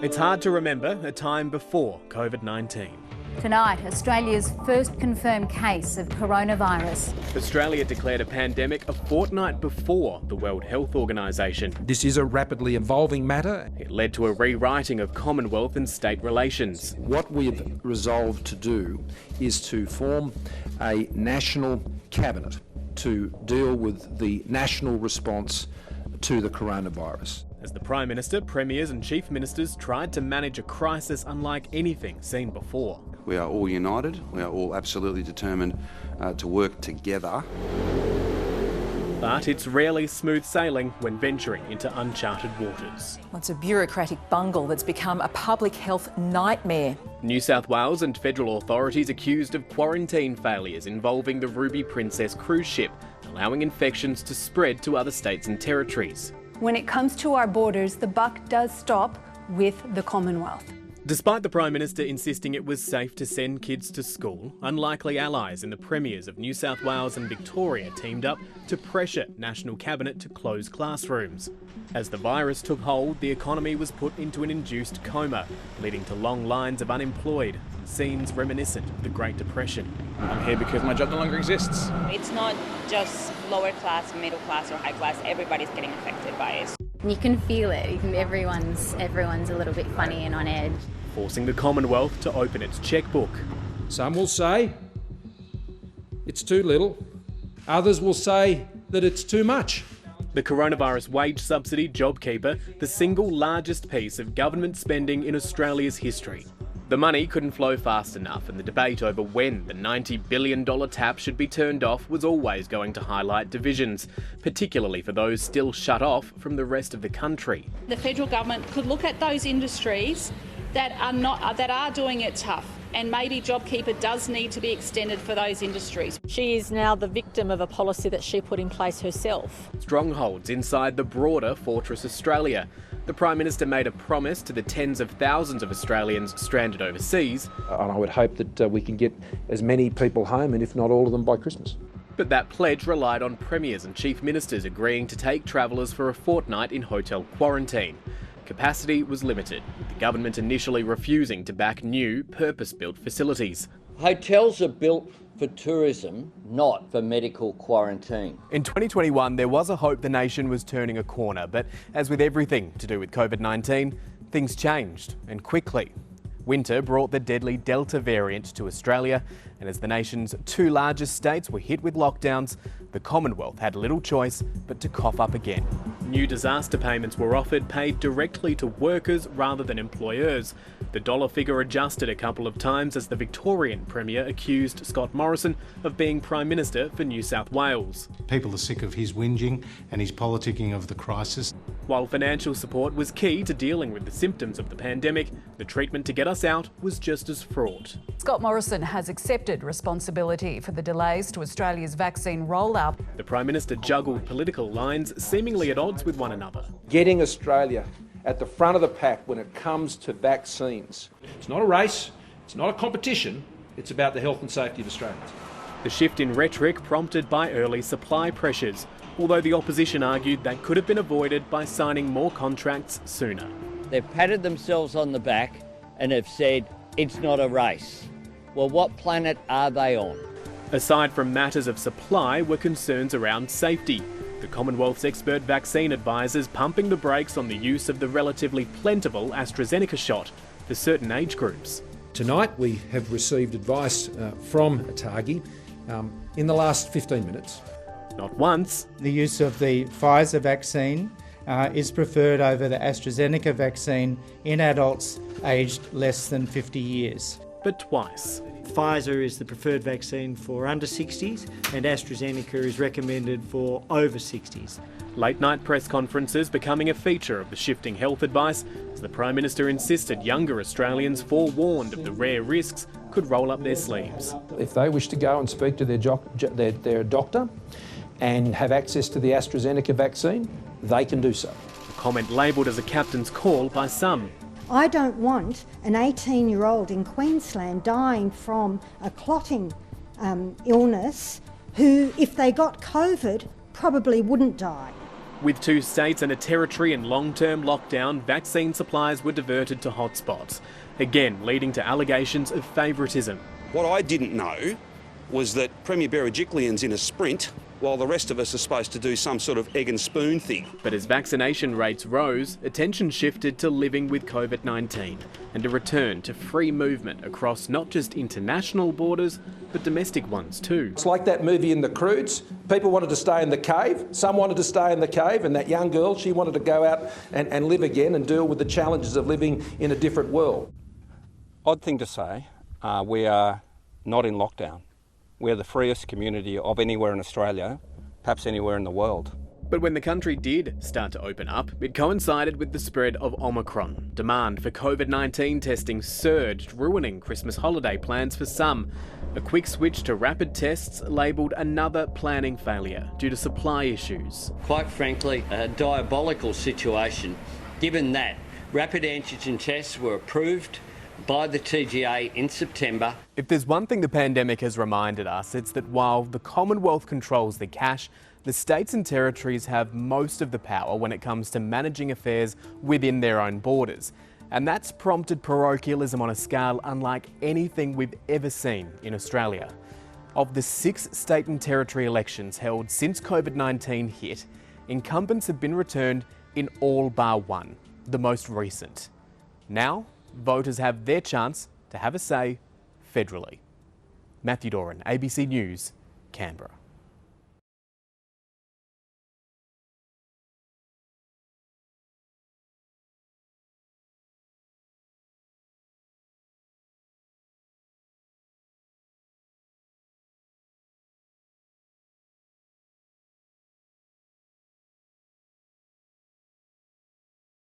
It's hard to remember a time before COVID-19. Tonight, Australia's first confirmed case of coronavirus. Australia declared a pandemic a fortnight before the World Health Organisation. This is a rapidly evolving matter. It led to a rewriting of commonwealth and state relations. What we've resolved to do is to form a national cabinet to deal with the national response to the coronavirus. As the Prime Minister, Premiers and Chief Ministers tried to manage a crisis unlike anything seen before. We are all united, we are all absolutely determined to work together. But it's rarely smooth sailing when venturing into uncharted waters. Well, it's a bureaucratic bungle that's become a public health nightmare. New South Wales and federal authorities accused of quarantine failures involving the Ruby Princess cruise ship, allowing infections to spread to other states and territories. When it comes to our borders, the buck does stop with the Commonwealth. Despite the Prime Minister insisting it was safe to send kids to school, unlikely allies in the Premiers of New South Wales and Victoria teamed up to pressure National Cabinet to close classrooms. As the virus took hold, the economy was put into an induced coma, leading to long lines of unemployed, scenes reminiscent of the Great Depression. I'm here because my job no longer exists. It's not just lower class, middle class or high class, everybody's getting affected by it. You can feel it. Everyone's a little bit funny and on edge. Forcing the Commonwealth to open its chequebook. Some will say it's too little. Others will say that it's too much. The coronavirus wage subsidy, JobKeeper, the single largest piece of government spending in Australia's history. The money couldn't flow fast enough, and the debate over when the $90 billion tap should be turned off was always going to highlight divisions, particularly for those still shut off from the rest of the country. The federal government could look at those industries that are doing it tough, and maybe JobKeeper does need to be extended for those industries. She is now the victim of a policy that she put in place herself. Strongholds inside the broader Fortress Australia. The Prime Minister made a promise to the tens of thousands of Australians stranded overseas. And I would hope that we can get as many people home, and if not all of them, by Christmas. But that pledge relied on Premiers and Chief Ministers agreeing to take travellers for a fortnight in hotel quarantine. Capacity was limited, with the government initially refusing to back new, purpose-built facilities. Hotels are built for tourism, not for medical quarantine. In 2021, there was a hope the nation was turning a corner, but as with everything to do with COVID-19, things changed, and quickly. Winter brought the deadly Delta variant to Australia, and as the nation's two largest states were hit with lockdowns, the Commonwealth had little choice but to cough up again. New disaster payments were offered, paid directly to workers rather than employers. The dollar figure adjusted a couple of times as the Victorian Premier accused Scott Morrison of being Prime Minister for New South Wales. People are sick of his whinging and his politicking of the crisis. While financial support was key to dealing with the symptoms of the pandemic, the treatment to get us out was just as fraught. Scott Morrison has accepted responsibility for the delays to Australia's vaccine rollout. The Prime Minister juggled political lines seemingly at odds with one another. Getting Australia at the front of the pack when it comes to vaccines. It's not a race, it's not a competition, it's about the health and safety of Australians. The shift in rhetoric prompted by early supply pressures, although the opposition argued that could have been avoided by signing more contracts sooner. They've patted themselves on the back and have said it's not a race. Well, what planet are they on? Aside from matters of supply were concerns around safety. The Commonwealth's expert vaccine advisors pumping the brakes on the use of the relatively plentiful AstraZeneca shot for certain age groups. Tonight we have received advice from ATAGI in the last 15 minutes. Not once. The use of the Pfizer vaccine is preferred over the AstraZeneca vaccine in adults aged less than 50 years. But twice. Pfizer is the preferred vaccine for under 60s and AstraZeneca is recommended for over 60s. Late-night press conferences becoming a feature of the shifting health advice as the Prime Minister insisted younger Australians forewarned of the rare risks could roll up their sleeves. If they wish to go and speak to their doctor and have access to the AstraZeneca vaccine, they can do so. A comment labelled as a captain's call by some. I don't want an 18-year-old in Queensland dying from a clotting illness who, if they got COVID, probably wouldn't die. With 2 states and a territory in long-term lockdown, vaccine supplies were diverted to hotspots, again leading to allegations of favouritism. What I didn't know was that Premier Berejiklian's in a sprint while the rest of us are supposed to do some sort of egg and spoon thing. But as vaccination rates rose, attention shifted to living with COVID-19 and a return to free movement across not just international borders, but domestic ones too. It's like that movie in The Croods. People wanted to stay in the cave, some wanted to stay in the cave, and that young girl, she wanted to go out and live again and deal with the challenges of living in a different world. Odd thing to say, we are not in lockdown. We're the freest community of anywhere in Australia, perhaps anywhere in the world. But when the country did start to open up, it coincided with the spread of Omicron. Demand for COVID-19 testing surged, ruining Christmas holiday plans for some. A quick switch to rapid tests labelled another planning failure due to supply issues. Quite frankly, a diabolical situation, given that rapid antigen tests were approved by the TGA in September. If there's one thing the pandemic has reminded us, it's that while the Commonwealth controls the cash, the states and territories have most of the power when it comes to managing affairs within their own borders. And that's prompted parochialism on a scale unlike anything we've ever seen in Australia. Of the 6 state and territory elections held since COVID-19 hit, incumbents have been returned in all bar one, the most recent. Now, voters have their chance to have a say federally. Matthew Doran, ABC News, Canberra.